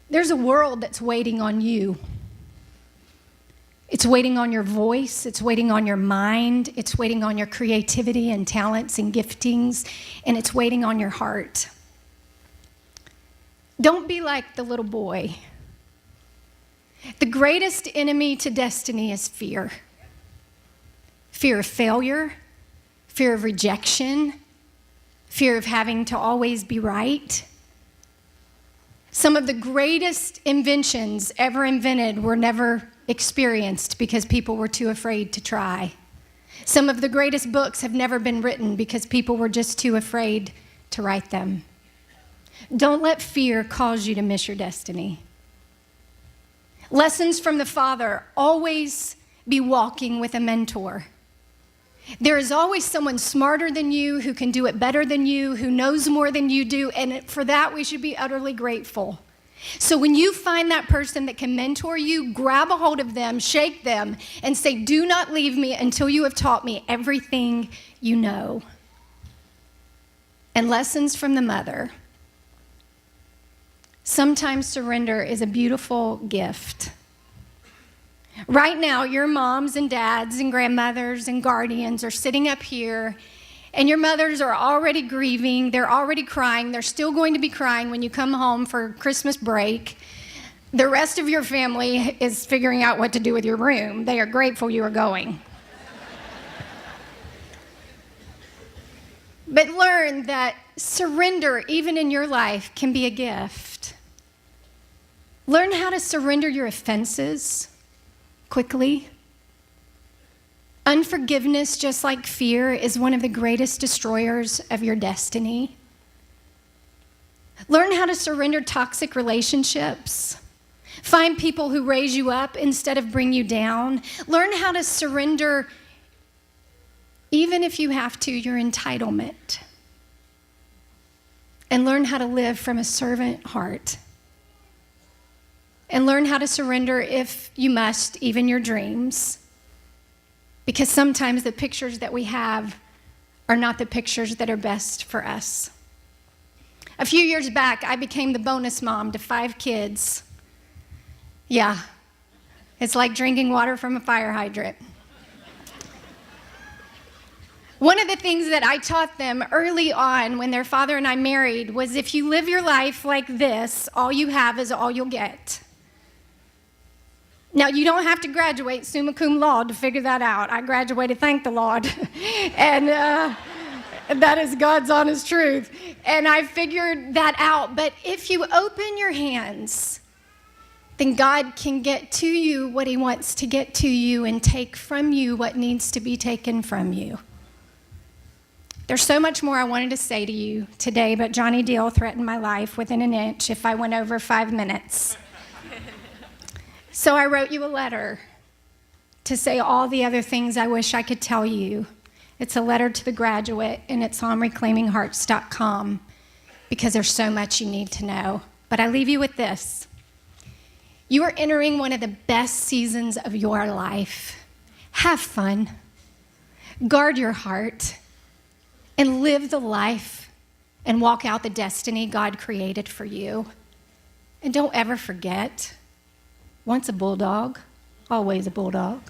There's a world that's waiting on you. It's waiting on your voice. It's waiting on your mind. It's waiting on your creativity and talents and giftings. And it's waiting on your heart. Don't be like the little boy. The greatest enemy to destiny is fear. Fear of failure, fear of rejection, fear of having to always be right. Some of the greatest inventions ever invented were never experienced because people were too afraid to try. Some of the greatest books have never been written because people were just too afraid to write them. Don't let fear cause you to miss your destiny. Lessons from the Father: always be walking with a mentor. There is always someone smarter than you, who can do it better than you, who knows more than you do, and for that we should be utterly grateful. So when you find that person that can mentor you, grab a hold of them, shake them, and say, "Do not leave me until you have taught me everything you know." And lessons from the mother: sometimes surrender is a beautiful gift. Right now, your moms and dads and grandmothers and guardians are sitting up here, and your mothers are already grieving. They're already crying. They're still going to be crying when you come home for Christmas break. The rest of your family is figuring out what to do with your room. They are grateful you are going. But learn that surrender, even in your life, can be a gift. Learn how to surrender your offenses quickly. Unforgiveness, just like fear, is one of the greatest destroyers of your destiny. Learn how to surrender toxic relationships. Find people who raise you up instead of bring you down. Learn how to surrender, even if you have to, your entitlement. And learn how to live from a servant heart. And learn how to surrender, if you must, even your dreams. Because sometimes the pictures that we have are not the pictures that are best for us. A few years back, I became the bonus mom to 5 kids. Yeah, it's like drinking water from a fire hydrant. One of the things that I taught them early on when their father and I married was, if you live your life like this, all you have is all you'll get. Now, you don't have to graduate summa cum laude to figure that out. I graduated, thank the Lord. And that is God's honest truth. And I figured that out. But if you open your hands, then God can get to you what he wants to get to you and take from you what needs to be taken from you. There's so much more I wanted to say to you today, but Johnny Deal threatened my life within an inch if I went over 5 minutes. So I wrote you a letter to say all the other things I wish I could tell you. It's a letter to the graduate, and it's on reclaiminghearts.com, because there's so much you need to know. But I leave you with this. You are entering one of the best seasons of your life. Have fun. Guard your heart. And live the life and walk out the destiny God created for you. And don't ever forget, once a bulldog, always a bulldog.